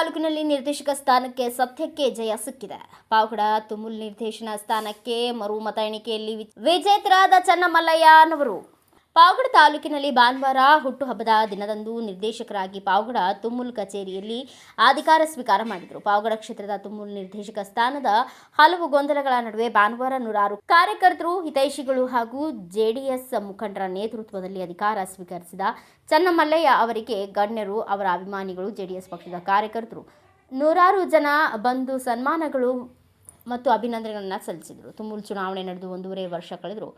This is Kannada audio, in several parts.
ತಾಲೂಕಿನಲ್ಲಿ ನಿರ್ದೇಶಕ ಸ್ಥಾನಕ್ಕೆ ಸದ್ಯಕ್ಕೆ ಜಯ ಸಿಕ್ಕಿದೆ. ಪಾವಗಡ ತುಮುಲ್ ನಿರ್ದೇಶನ ಸ್ಥಾನಕ್ಕೆ ಮರು ಮತ ಎಣಿಕೆಯಲ್ಲಿ ವಿಜೇತರಾದ ಚನ್ನಮಲ್ಲಯ್ಯನವರು ಪಾವಗಡ ತಾಲೂಕಿನಲ್ಲಿ ಭಾನುವಾರ ಹುಟ್ಟುಹಬ್ಬದ ದಿನದಂದು ನಿರ್ದೇಶಕರಾಗಿ ಪಾವಗಡ ತುಮುಲ್ ಕಚೇರಿಯಲ್ಲಿ ಅಧಿಕಾರ ಸ್ವೀಕಾರ ಮಾಡಿದರು. ಪಾವಗಡ ಕ್ಷೇತ್ರದ ತುಮುಲ್ ನಿರ್ದೇಶಕ ಸ್ಥಾನದ ಹಲವು ಗೊಂದಲಗಳ ನಡುವೆ ಭಾನುವಾರ ನೂರಾರು ಕಾರ್ಯಕರ್ತರು, ಹಿತೈಷಿಗಳು ಹಾಗೂ ಜೆಡಿಎಸ್ ಮುಖಂಡರ ನೇತೃತ್ವದಲ್ಲಿ ಅಧಿಕಾರ ಸ್ವೀಕರಿಸಿದ ಚನ್ನಮಲ್ಲಯ್ಯ ಅವರಿಗೆ ಗಣ್ಯರು, ಅವರ ಅಭಿಮಾನಿಗಳು, ಜೆಡಿಎಸ್ ಪಕ್ಷದ ಕಾರ್ಯಕರ್ತರು ನೂರಾರು ಜನ ಬಂದು ಸನ್ಮಾನಗಳು ಮತ್ತು ಅಭಿನಂದನೆಗಳನ್ನು ಸಲ್ಲಿಸಿದರು. ತುಮುಲ್ ಚುನಾವಣೆ ನಡೆದು 1.5 ವರ್ಷ ಕಳೆದರು.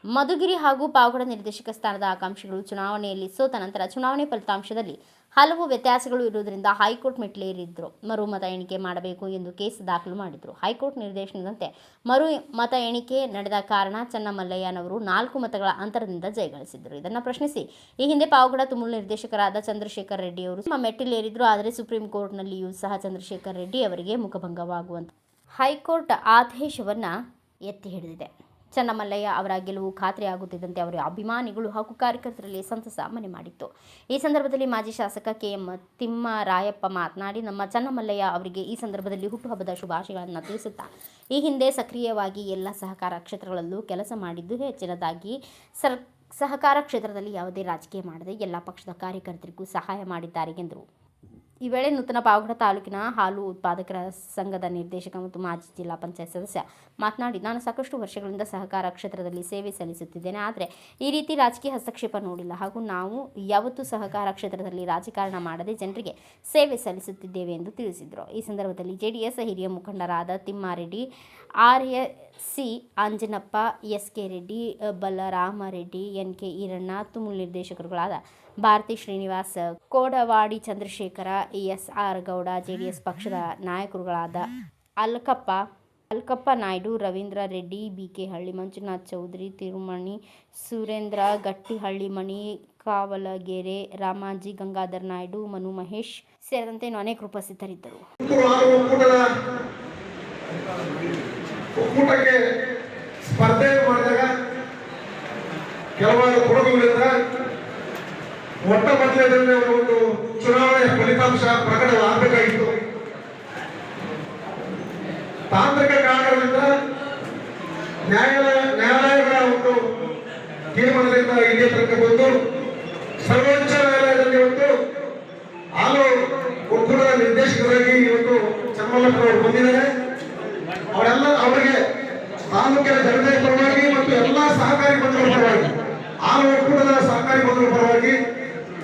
ಮಧುಗಿರಿ ಹಾಗೂ ಪಾವಗಡ ನಿರ್ದೇಶಕ ಸ್ಥಾನದ ಆಕಾಂಕ್ಷಿಗಳು ಚುನಾವಣೆಯಲ್ಲಿ ಸೋತ ನಂತರ ಚುನಾವಣೆ ಫಲಿತಾಂಶದಲ್ಲಿ ಹಲವು ವ್ಯತ್ಯಾಸಗಳು ಇರುವುದರಿಂದ ಹೈಕೋರ್ಟ್ ಮೆಟ್ಟಿಲೇರಿದ್ದರು. ಮರು ಮತ ಎಣಿಕೆ ಮಾಡಬೇಕು ಎಂದು ಕೇಸ್ ದಾಖಲು ಮಾಡಿದರು. ಹೈಕೋರ್ಟ್ ನಿರ್ದೇಶನದಂತೆ ಮರು ಮತ ಎಣಿಕೆ ನಡೆದ ಕಾರಣ ಚನ್ನಮಲ್ಲಯ್ಯನವರು 4 ಮತಗಳ ಅಂತರದಿಂದ ಜಯಗಳಿಸಿದ್ದರು. ಇದನ್ನು ಪ್ರಶ್ನಿಸಿ ಈ ಹಿಂದೆ ಪಾವಗಡ ತುಮುಲ್ ನಿರ್ದೇಶಕರಾದ ಚಂದ್ರಶೇಖರ್ ರೆಡ್ಡಿ ಅವರು ಮೆಟ್ಟಿಲೇರಿದ್ರು. ಆದರೆ ಸುಪ್ರೀಂ ಕೋರ್ಟ್ನಲ್ಲಿಯೂ ಸಹ ಚಂದ್ರಶೇಖರ್ ರೆಡ್ಡಿ ಅವರಿಗೆ ಮುಖಭಂಗವಾಗುವಂತೆ ಹೈಕೋರ್ಟ್ ಆದೇಶವನ್ನು ಎತ್ತಿ ಹಿಡಿದಿದೆ. ಚನ್ನಮಲ್ಲಯ್ಯ ಅವರ ಗೆಲುವು ಖಾತ್ರಿಯಾಗುತ್ತಿದ್ದಂತೆ ಅವರ ಅಭಿಮಾನಿಗಳು ಹಾಗೂ ಕಾರ್ಯಕರ್ತರಲ್ಲಿ ಸಂತಸ ಮನೆ ಮಾಡಿತ್ತು. ಈ ಸಂದರ್ಭದಲ್ಲಿ ಮಾಜಿ ಶಾಸಕ KM ತಿಮ್ಮರಾಯಪ್ಪ ಮಾತನಾಡಿ, ನಮ್ಮ ಚನ್ನಮಲ್ಲಯ್ಯ ಅವರಿಗೆ ಈ ಸಂದರ್ಭದಲ್ಲಿ ಹುಟ್ಟುಹಬ್ಬದ ಶುಭಾಶಯಗಳನ್ನು ತಿಳಿಸುತ್ತಾ, ಈ ಹಿಂದೆ ಸಕ್ರಿಯವಾಗಿ ಎಲ್ಲ ಸಹಕಾರ ಕ್ಷೇತ್ರಗಳಲ್ಲೂ ಕೆಲಸ ಮಾಡಿದ್ದು ಹೆಚ್ಚಿನದಾಗಿ ಸಹಕಾರ ಕ್ಷೇತ್ರದಲ್ಲಿ ಯಾವುದೇ ರಾಜಕೀಯ ಮಾಡದೆ ಎಲ್ಲ ಪಕ್ಷದ ಕಾರ್ಯಕರ್ತರಿಗೂ ಸಹಾಯ ಮಾಡಿದ್ದಾರೆ ಎಂದರು. ಈ ವೇಳೆ ನೂತನ ಪಾವಗಡ ತಾಲೂಕಿನ ಹಾಲು ಉತ್ಪಾದಕರ ಸಂಘದ ನಿರ್ದೇಶಕ ಮತ್ತು ಮಾಜಿ ಜಿಲ್ಲಾ ಪಂಚಾಯತ್ ಸದಸ್ಯ ಮಾತನಾಡಿ, ನಾನು ಸಾಕಷ್ಟು ವರ್ಷಗಳಿಂದ ಸಹಕಾರ ಕ್ಷೇತ್ರದಲ್ಲಿ ಸೇವೆ ಸಲ್ಲಿಸುತ್ತಿದ್ದೇನೆ. ಆದರೆ ಈ ರೀತಿ ರಾಜಕೀಯ ಹಸ್ತಕ್ಷೇಪ ನೋಡಿಲ್ಲ ಹಾಗೂ ನಾವು ಯಾವತ್ತೂ ಸಹಕಾರ ಕ್ಷೇತ್ರದಲ್ಲಿ ರಾಜಕಾರಣ ಮಾಡದೆ ಜನರಿಗೆ ಸೇವೆ ಸಲ್ಲಿಸುತ್ತಿದ್ದೇವೆ ಎಂದು ತಿಳಿಸಿದರು. ಈ ಸಂದರ್ಭದಲ್ಲಿ ಜೆಡಿಎಸ್ ಹಿರಿಯ ಮುಖಂಡರಾದ Thimmareddy, RSC Anjanappa, SK Reddy, Balaramareddy, NK Eeranna, Tumul ನಿರ್ದೇಶಕರುಗಳಾದ ಭಾರತಿ ಶ್ರೀನಿವಾಸ್, ಕೋಡವಾಡಿ ಚಂದ್ರಶೇಖರ, SR ಗೌಡ, ಜೆಡಿಎಸ್ ಪಕ್ಷದ ನಾಯಕರುಗಳಾದ ಅಲ್ಕಪ್ಪ ನಾಯ್ಡು, ರವೀಂದ್ರ ರೆಡ್ಡಿ, BK ಹಳ್ಳಿ, ಮಂಜುನಾಥ್ ಚೌಧರಿ, ತಿರುಮಣಿ, ಸುರೇಂದ್ರ ಗಟ್ಟಿಹಳ್ಳಿ, ಮಣಿ ಕಾವಲಗೆರೆ, ರಾಮಾಜಿ, ಗಂಗಾಧರ್ ನಾಯ್ಡು, ಮನು ಮಹೇಶ್ ಸೇರಿದಂತೆ ಅನೇಕರು ಉಪಸ್ಥಿತರಿದ್ದರು. ಒಕ್ಕೂಟಕ್ಕೆ ಸ್ಪರ್ಧೆ ಮಾಡಿದಾಗ ಕೆಲವಾರು ಕೊಡುಗುಗಳಿಂದ ಮೊಟ್ಟ ಮೊದಲನೇ ಒಂದು ಚುನಾವಣೆ ಫಲಿತಾಂಶ ಪ್ರಕಟವಾಗಬೇಕಾಗಿತ್ತು. ತಾಂತ್ರಿಕ ಕಾರಣದಿಂದ ನ್ಯಾಯಾಲಯಗಳ ಒಂದು ತೀರ್ಮಾನದಿಂದ ಇಲ್ಲಿಯ ತನಕ ಬಂದು ಸರ್ವೋಚ್ಚ ನ್ಯಾಯಾಲಯದಲ್ಲಿ ಒಂದು ಹಾಲು ಒಕ್ಕೂಟದ ನಿರ್ದೇಶಕರಾಗಿ ಇವತ್ತು ಚನ್ನಮಲ್ಲಪ್ಪನವರು ಬಂದಿದ್ದಾರೆ. ಅವರಿಗೆ ತಾಲೂಕಿನ ಜನತೆಯ ಪರವಾಗಿ ಮತ್ತು ಎಲ್ಲ ಸಹಕಾರಿ ಬಂಧುಗಳ ಪರವಾಗಿ, ಹಾಲು ಒಕ್ಕೂಟದ ಸಹಕಾರಿ ಬಂಧುಗಳ ಪರವಾಗಿ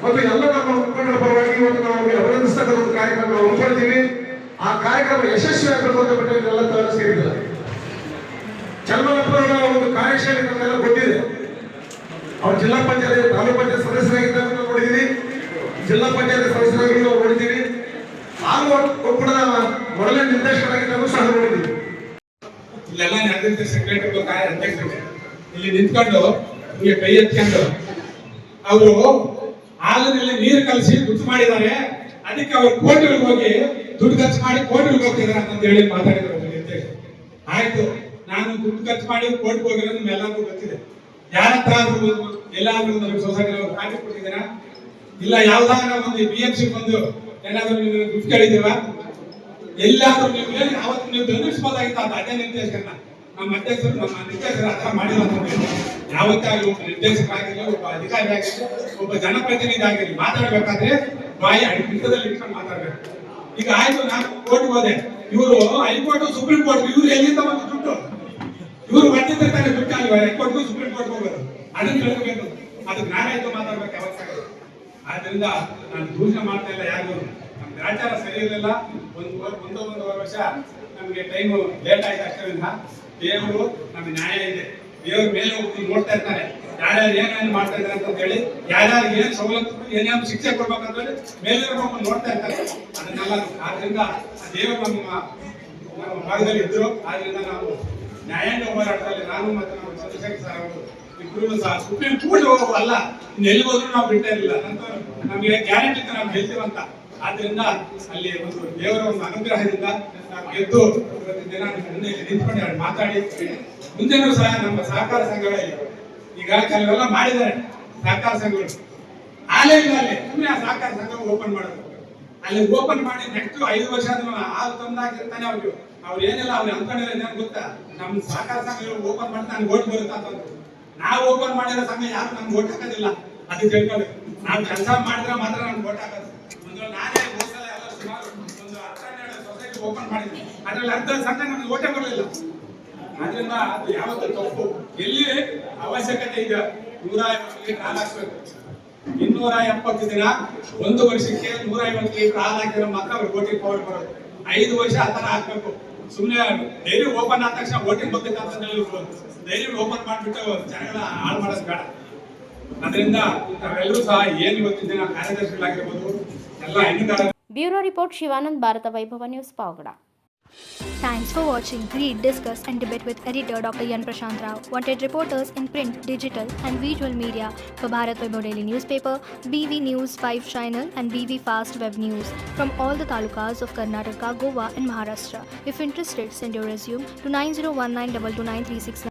ಮತ್ತು ಎಲ್ಲ ನಮ್ಮ ಮುಖಂಡರ ಪರವಾಗಿ ಇವತ್ತು ನಾವು ಅವರಿಗೆ ಅಭಿನಂದಿಸ್ತಕ್ಕಂಥ ಒಂದು ಕಾರ್ಯಕ್ರಮ ನಾವು ಹಮ್ಮಿಕೊಂಡಿದ್ದೀವಿ. ಆ ಕಾರ್ಯಕ್ರಮ ಯಶಸ್ವಿ ಆಗಬೇಕು ಅಂತ ಬಿಟ್ಟು ಎಲ್ಲ ತರ ಸೇರಿದ್ದಾರೆ. ಚನ್ನಮಲ್ಲಪ್ಪನವರ ಒಂದು ಕಾರ್ಯಶೈಲಿ ನಮಗೆಲ್ಲ ಗೊತ್ತಿದೆ. ಅವರು ಜಿಲ್ಲಾ ಪಂಚಾಯತ್, ತಾಲೂಕು ಪಂಚಾಯತ್ ಸದಸ್ಯರಾಗಿದ್ದಾಗ ನಾವು ನೋಡಿದ್ದೀವಿ, ಜಿಲ್ಲಾ ಪಂಚಾಯತ್ ಸದಸ್ಯರಾಗಿ ನಾವು ನೋಡಿದ್ದೀವಿ, ಹಾಲು ಒಕ್ಕೂಟದ ಮೊದಲನೇ ನಿರ್ದೇಶಕರಾಗಿದ್ದಾಗ ಸಹ ನೋಡಿದ್ದೀವಿ. ಇಲ್ಲೆಲ್ಲ ನಡೆದಿದ್ದ ಸೆಕ್ರೆಟರಿ ಅಧ್ಯಕ್ಷರು ಇಲ್ಲಿ ನಿಂತ್ಕೊಂಡು ನಿಮಗೆ ಕೈ ಎತ್ಕೊಂಡು ಅವರು ಹಾಲಿನಲ್ಲಿ ನೀರು ಕಲಸಿ ದುಡ್ಡು ಮಾಡಿದ್ದಾರೆ, ಅದಕ್ಕೆ ಅವರು ಕೋರ್ಟ್ಗಳಿಗೆ ಹೋಗಿ ದುಡ್ಡು ಖರ್ಚು ಮಾಡಿ ಕೋರ್ಟ್ಗಳಿಗೆ ಹೋಗ್ತಿದ್ದಾರೆ ಅಂತ ಹೇಳಿ ಮಾತಾಡಿದ್ರು ನಿರ್ದೇಶಕರು. ಆಯ್ತು, ನಾನು ದುಡ್ಡು ಖರ್ಚು ಮಾಡಿ ಕೋರ್ಟ್ಗೆ ಹೋಗಿರೋದು ನಿಮ್ಮೆಲ್ಲರಿಗೂ ಗೊತ್ತಿದೆ. ಯಾರ ಹತ್ರ ಎಲ್ಲಾದ್ರೂ ನಮಗೆ ಸೊಸೈಟಿ ಕಾಂಟ್ಯಾಕ್ಟ್ ಕೊಟ್ಟಿದ್ದೀರಾ? ಇಲ್ಲ ಯಾವ್ದಾದ್ರು ಒಂದು BMC ಬಂದು ಏನಾದ್ರು ನೀವು ದುಡ್ಡು ಕೇಳಿದ್ದೀರಾ? ಎಲ್ಲಾದ್ರೂ ನೀವು ಅವತ್ತು ನೀವು ಬೆಂಬಲಿಸಬಹುದಾಗಿತ್ತು ಅಂತ ಅದೇ ನಿರ್ದೇಶಕರನ್ನ. ನಮ್ಮ ನಿರ್ದೇಶಕರು ಆ ಥರ ಮಾಡಿಲ್ಲ ಅಂತ ಯಾವತ್ತಾಗಲಿ ಒಬ್ಬ ನಿರ್ದೇಶಕರಾಗಿರಲಿ, ಒಬ್ಬ ಅಧಿಕಾರಿ ಆಗಿರಲಿ, ಒಬ್ಬ ಜನಪ್ರತಿನಿಧಿ ಆಗಿರಲಿ ಮಾತಾಡ್ಬೇಕಾದ್ರೆ ಬಾಯಿ ಹಿಡಿತದಲ್ಲಿ ಇಟ್ಕೊಂಡು ಮಾತಾಡ್ಬೇಕು. ಈಗ ಆಯ್ತು, ನಾನು ಕೋರ್ಟ್ಗೆ ಹೋದೆ, ಇವರು ಹೈಕೋರ್ಟ್ ಸುಪ್ರೀಂ ಕೋರ್ಟ್ ಇವ್ರು ಎಲ್ಲಿಂದ ಒಂದು ದುಡ್ಡು ಇವ್ರು ಬರ್ತಿರ್ತಾರೆ ದುಡ್ಡು ಅಲ್ವಾ ಹೈಕೋರ್ಟ್ಗೂ ಸುಪ್ರೀಂ ಕೋರ್ಟ್ ಹೋಗೋದು, ಅದನ್ನ ಹೇಳ್ಬೇಕು. ಅದಕ್ಕೆ ನಾನಾಯ್ತು ಮಾತಾಡ್ಬೇಕು ಯಾವತ್ತಾಗ. ಆದ್ರಿಂದ ನಾನು ದೂಷಣೆ ಮಾಡ್ತಾ ಇಲ್ಲ ಯಾರು. ನಮ್ಮ ಗ್ರಾಚಾರ ಸರಿ ಇರಲಿಲ್ಲ. ಒಂದೂವರೆ ವರ್ಷ ನಮಗೆ ಟೈಮು ಲೇಟ್ ಆಯ್ತು. ಅಷ್ಟರಿಂದ ದೇವರು ನಮ್ಗೆ ನ್ಯಾಯ ಇದೆ. ದೇವ್ರ ಮೇಲೆ ಹೋಗಿ ನೋಡ್ತಾ ಇರ್ತಾರೆ, ಯಾರ್ಯಾರು ಏನೇನು ಮಾಡ್ತಾ ಇದ್ದಾರೆ ಅಂತ ಹೇಳಿ, ಯಾರ್ಯಾರಿಗೆ ಏನ್ ಸವಲತ್ತು, ಏನೇನು ಶಿಕ್ಷೆ ಕೊಡ್ಬೇಕಂತ ಹೇಳಿ ಮೇಲೆ ನೋಡ್ತಾ ಇರ್ತಾರೆ. ಅದನ್ನೆಲ್ಲ ಆದ್ರಿಂದ ದೇವರು ನಮ್ಮ ಭಾಗದಲ್ಲಿ ಇದ್ರು. ಆದ್ರಿಂದ ನಾವು ನ್ಯಾಯಾಂಗ ಹೋರಾಟದಲ್ಲಿ ನಾನು ಮತ್ತು ನಮ್ಮ ಚಂದ್ರಶೇಖರ್ ಸರ್ ಅವರು ಇಬ್ಬರು ಸಹ ಸುಪ್ರೀಂ ಕೋರ್ಟ್ ಹೋಗೋಲ್ಲ, ಎಲ್ಲಿ ಹೋದ್ರು ನಾವು ಬಿಡ್ತಾ ಇರಲಿಲ್ಲ. ನಮಗೆ ಗ್ಯಾರಂಟಿ ನಾವು ಗೆಲ್ತೀವಂತ. ಆದ್ರಿಂದ ಅಲ್ಲಿ ಒಂದು ದೇವರ ಒಂದು ಅನುಗ್ರಹದಿಂದ ನಾವು ಗೆದ್ದು ದಿನ ನಿಂತ್ಕೊಂಡು ಮಾತಾಡಿ ಮುಂದೆನೂ ಸಹ ನಮ್ಮ ಸಹಕಾರ ಸಂಘಗಳಲ್ಲಿ ಈಗ ಕೆಲವೆಲ್ಲ ಮಾಡಿದ್ದಾರೆ ಸಹಕಾರ ಸಂಘಗಳು. ಆಲೇ ಇಲ್ಲ ಅಲ್ಲಿ ಸುಮ್ಮನೆ ಆ ಸಹಕಾರ ಸಂಘ ಓಪನ್ ಮಾಡೋದು. ಅಲ್ಲಿ ಓಪನ್ ಮಾಡಿ ನೆಕ್ಸ್ಟ್ 5 ವರ್ಷ ಹಾಲು ತಂದಾಕಿರ್ತಾನೆ ಅವ್ರು ಏನಿಲ್ಲ ಅವ್ರು ಅನ್ಕೊಂಡಿಲ್ಲ ಏನ್ ಗೊತ್ತಾ, ನಮ್ ಸಹಕಾರ ಸಂಘ ಓಪನ್ ಮಾಡಿ ನನ್ಗೆ ಓಟ್ ಬರುತ್ತಾ ಅಂತ. ನಾವು ಓಪನ್ ಮಾಡಿರೋ ಸಂಘ ಯಾರು ನಮ್ಗೆ ಓಟ್ ಹಾಕೋದಿಲ್ಲ, ಅದು ತಿಳ್ಕೊಳ್ಳಿ. ನಾವು ಕೆಲಸ ಮಾಡಿದ್ರೆ ಮಾತ್ರ ನಮ್ಗೆ ಓಟ್ ಹಾಕೋದು. ನಾನೇ ಹೋದ್ಸಲ ಎಲ್ಲ ಸುಮಾರು ಒಂದು 12 ಸೊಸೈಟಿ ಓಪನ್ ಮಾಡಿದ್ವಿ, ಅದ್ರಲ್ಲಿ ಅರ್ಧ ಸಂಘ ನಮ್ಗೆ ಓಟೇ ಬರಲಿಲ್ಲ. ಆದ್ರಿಂದ ಅದು ಯಾವತ್ತೂ ತಪ್ಪು. ಎಲ್ಲಿ ಅವಶ್ಯಕತೆ ಇದೆ 150 ಲೀಟರ್ ಹಾಲು ಹಾಕ್ಬೇಕು. 270 ದಿನ 1 ವರ್ಷಕ್ಕೆ 150 ಲೀಟರ್ ಹಾಲು ಹಾಕಿದ್ರೆ ಮಾತ್ರ ಅವ್ರು ವೋಟಿಂಗ್ ಪವರ್ ಬರೋದು. 5 ವರ್ಷ ಆ ತರ ಹಾಕ್ಬೇಕು. ಸುಮ್ಮನೆ ಡೈರಿ ಓಪನ್ ಆದ ತಕ್ಷಣ ವೋಟಿಂಗ್ ಬರ್ಬೇಕು ಅಂತ ಡೈರಿ ಓಪನ್ ಮಾಡಿಬಿಟ್ಟು ಜನಗಳ ಹಾಳು ಮಾಡೋದು ಬೇಡ. ಅದರಿಂದ ನಾವೆಲ್ಲರೂ ಸಹ ಏನು ಇವತ್ತಿನ ದಿನ ಕಾರ್ಯದರ್ಶಿಗಳಾಗಿರ್ಬೋದು ಎಲ್ಲ ಹೆಣ್ಣುಗಾರ. ಬ್ಯೂರೋ ರಿಪೋರ್ಟ್ ಶಿವಾನಂದ್, ಭಾರತ ವೈಭವ news, Pavagada. Thanks for watching. Read, discuss and debate with editor Dr. Yan Prashant Rao. Wanted reporters in print, digital and visual media for Bharat Vaibhav Daily Newspaper, BV News 5 Channel and BV Fast Web News from all the talukas of Karnataka, Goa and Maharashtra. If interested, send your resume to 9019229369.